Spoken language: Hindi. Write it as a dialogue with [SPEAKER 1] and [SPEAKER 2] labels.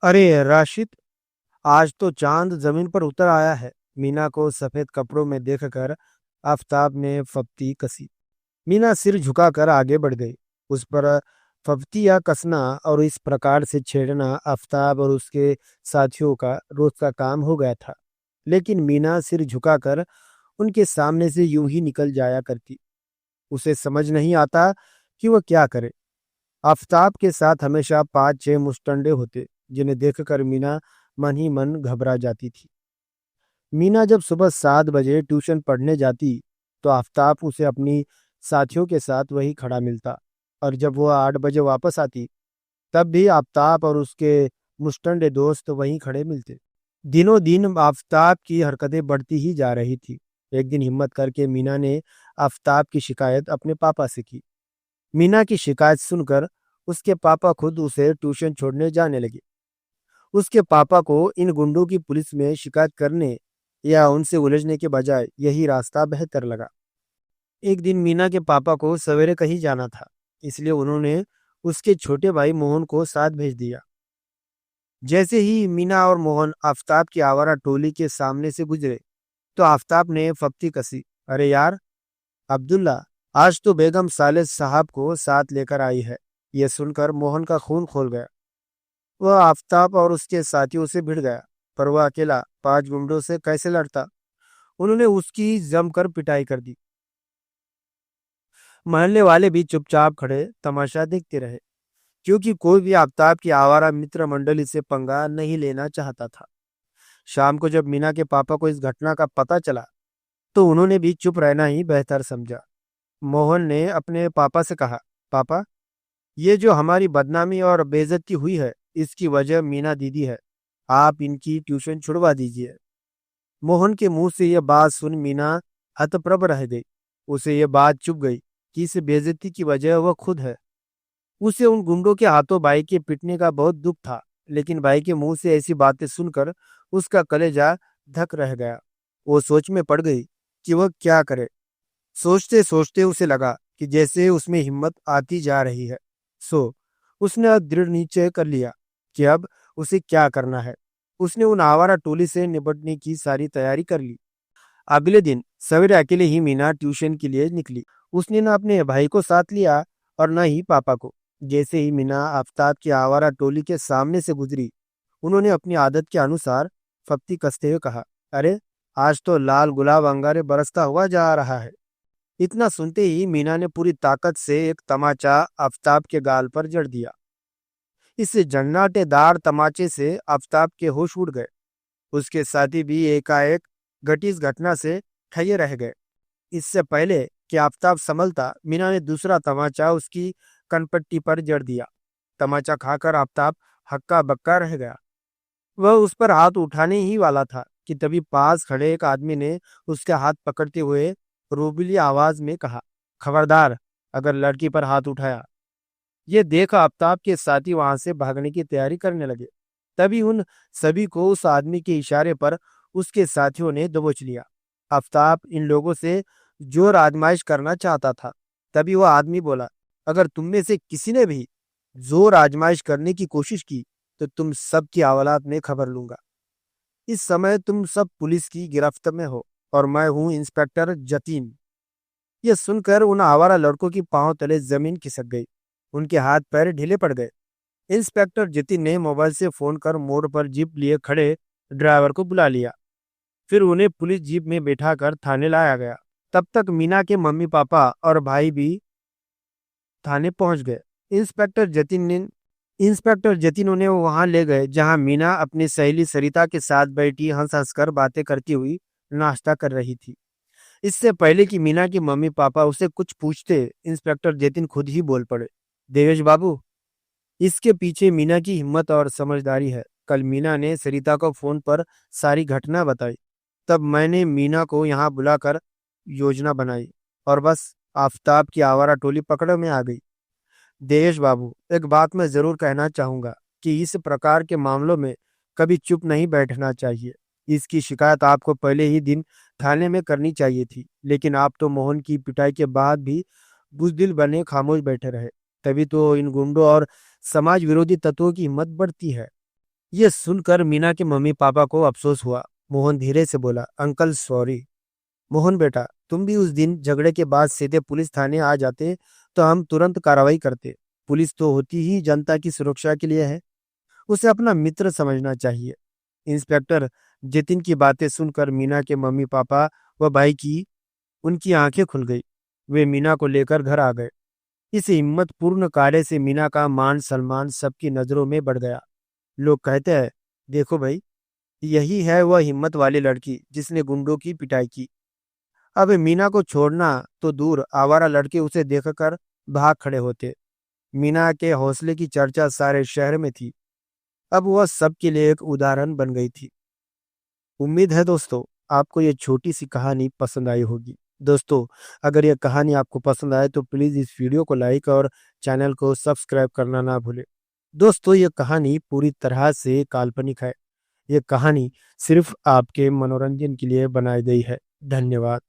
[SPEAKER 1] अरे राशिद, आज तो चांद जमीन पर उतर आया है। मीना को सफेद कपड़ों में देखकर आफताब ने फप्ती कसी। मीना सिर झुकाकर आगे बढ़ गई। उस पर फप्तियाँ कसना और इस प्रकार से छेड़ना आफताब और उसके साथियों का रोज का काम हो गया था। लेकिन मीना सिर झुकाकर उनके सामने से यूं ही निकल जाया करती। उसे समझ नहीं आता कि वह क्या करे। आफताब के साथ हमेशा 5-6 मुस्टंडे होते, जिन्हें देखकर मीना मन ही मन घबरा जाती थी। मीना जब सुबह 7 बजे ट्यूशन पढ़ने जाती, तो आफताब उसे अपनी साथियों के साथ वही खड़ा मिलता। और जब वह 8 बजे वापस आती, तब भी आफताब और उसके मुस्टंडे दोस्त वहीं खड़े मिलते। दिनों दिन आफताब की हरकतें बढ़ती ही जा रही थी। एक दिन हिम्मत करके मीना ने आफताब की शिकायत अपने पापा से की। मीना की शिकायत सुनकर उसके पापा खुद उसे ट्यूशन छोड़ने जाने लगे। उसके पापा को इन गुंडों की पुलिस में शिकायत करने या उनसे उलझने के बजाय यही रास्ता बेहतर लगा। एक दिन मीना के पापा को सवेरे कहीं जाना था, इसलिए उन्होंने उसके छोटे भाई मोहन को साथ भेज दिया। जैसे ही मीना और मोहन आफताब की आवारा टोली के सामने से गुजरे, तो आफताब ने फप्ती कसी। अरे यार अब्दुल्ला, आज तो बेगम साले साहब को साथ लेकर आई है। यह सुनकर मोहन का खून खोल गया। वह आफताब और उसके साथियों से भिड़ गया, पर वह अकेला 5 गुंडों से कैसे लड़ता। उन्होंने उसकी जमकर पिटाई कर दी। मोहल्ले वाले भी चुपचाप खड़े तमाशा देखते रहे, क्योंकि कोई भी आफताब की आवारा मित्र मंडली से पंगा नहीं लेना चाहता था। शाम को जब मीना के पापा को इस घटना का पता चला, तो उन्होंने भी चुप रहना ही बेहतर समझा। मोहन ने अपने पापा से कहा, पापा, ये जो हमारी बदनामी और बेइज्जती हुई है, इसकी वजह मीना दीदी है। आप इनकी ट्यूशन छुड़वा दीजिए। मोहन के मुंह से यह बात सुन मीना हतप्रभ रह गई। उसे यह बात चुभ गई कि इस बेइज्जती की वजह वह खुद है। उसे उन गुंडों के हाथों भाई के पिटने का बहुत दुख था, लेकिन भाई के मुंह से ऐसी बातें सुनकर उसका कलेजा धक रह गया। वो सोच में पड़ गई कि वह क्या करे। सोचते सोचते उसे लगा कि जैसे उसमें हिम्मत आती जा रही है। सो उसने अब दृढ़ निश्चय कर लिया कि अब उसे क्या करना है। उसने उन आवारा टोली से निपटने की सारी तैयारी कर ली। अगले दिन सवेरे अकेले ही मीना ट्यूशन के लिए निकली। उसने न अपने भाई को साथ लिया और न ही पापा को। जैसे ही मीना आफताब की आवारा टोली के सामने से गुजरी, उन्होंने अपनी आदत के अनुसार फप्ती कसते हुए कहा, अरे आज तो लाल गुलाब अंगारे बरसता हुआ जा रहा है। इतना सुनते ही मीना ने पूरी ताकत से एक तमाचा आफताब के गाल पर जड़ दिया। इस जन्नाटेदार तमाचे से आफताब के होश उड़ गए। उसके साथी भी एकाएक घटी इस घटना से ठये रह गए। इससे पहले कि आफताब संभलता, मीना ने दूसरा तमाचा उसकी कनपट्टी पर जड़ दिया। तमाचा खाकर आफताब हक्का बक्का रह गया। वह उस पर हाथ उठाने ही वाला था कि तभी पास खड़े एक आदमी ने उसके हाथ पकड़ते हुए रोबीली आवाज में कहा, खबरदार अगर लड़की पर हाथ उठाया। ये देख आफताब के साथी वहां से भागने की तैयारी करने लगे। तभी उन सभी को उस आदमी के इशारे पर उसके साथियों ने दबोच लिया। आफताब इन लोगों से जोर आजमाइश करना चाहता था। तभी वह आदमी बोला, अगर तुम में से किसी ने भी जोर आजमाइश करने की कोशिश की, तो तुम सब की औलाद में खबर लूंगा। इस समय तुम सब पुलिस की गिरफ्त में हो और मैं हूं इंस्पेक्टर जतीन। यह सुनकर उन आवारा लड़कों की पांव तले जमीन खिसक गई। उनके हाथ पैर ढीले पड़ गए। इंस्पेक्टर जतीन ने मोबाइल से फोन कर मोड़ पर जीप लिए खड़े ड्राइवर को बुला लिया। फिर उन्हें पुलिस जीप में बैठाकर थाने लाया गया। तब तक मीना के मम्मी पापा और भाई भी थाने पहुंच गए। इंस्पेक्टर जतीन ने इंस्पेक्टर जतीन उन्हें वहां ले गए, जहां मीना अपनी सहेली सरिता के साथ बैठी हंस हंस कर बातें करती हुई नाश्ता कर रही थी। इससे पहले कि मीना के मम्मी पापा उसे कुछ पूछते, इंस्पेक्टर जतिन खुद ही बोल पड़े, देवेश बाबू, इसके पीछे मीना की हिम्मत और समझदारी है। कल मीना ने सरिता को फोन पर सारी घटना बताई। तब मैंने मीना को यहाँ बुलाकर योजना बनाई और बस आफताब की आवारा टोली पकड़ में आ गई। देवेश बाबू, एक बात मैं जरूर कहना चाहूंगा कि इस प्रकार के मामलों में कभी चुप नहीं बैठना चाहिए। इसकी शिकायत आपको पहले ही दिन थाने में करनी चाहिए थी, लेकिन आप तो मोहन की पिटाई के बाद भी बुजदिल बने खामोश बैठे रहे। तभी तो इन गुंडों और समाज विरोधी तत्वों की हिम्मत बढ़ती है। ये सुनकर मीना के मम्मी पापा को अफसोस हुआ। मोहन धीरे से बोला, अंकल सॉरी। मोहन बेटा, तुम भी उस दिन झगड़े के बाद सीधे पुलिस थाने आ जाते तो हम तुरंत कार्रवाई करते। पुलिस तो होती ही जनता की सुरक्षा के लिए है, उसे अपना मित्र समझना चाहिए। इंस्पेक्टर जितिन की बातें सुनकर मीना के मम्मी पापा व भाई की उनकी आंखें खुल गई। वे मीना को लेकर घर आ गए। इस हिम्मतपूर्ण कार्य से मीना का मान सम्मान सबकी नजरों में बढ़ गया। लोग कहते हैं, देखो भाई, यही है वह हिम्मत वाली लड़की जिसने गुंडों की पिटाई की। अब मीना को छोड़ना तो दूर, आवारा लड़के उसे देखकर भाग खड़े होते। मीना के हौसले की चर्चा सारे शहर में थी। अब वह सबके लिए एक उदाहरण बन गई थी। उम्मीद है दोस्तों, आपको ये छोटी सी कहानी पसंद आई होगी। दोस्तों, अगर यह कहानी आपको पसंद आए तो प्लीज इस वीडियो को लाइक और चैनल को सब्सक्राइब करना ना भूलें। दोस्तों, यह कहानी पूरी तरह से काल्पनिक है। यह कहानी सिर्फ आपके मनोरंजन के लिए बनाई गई है। धन्यवाद।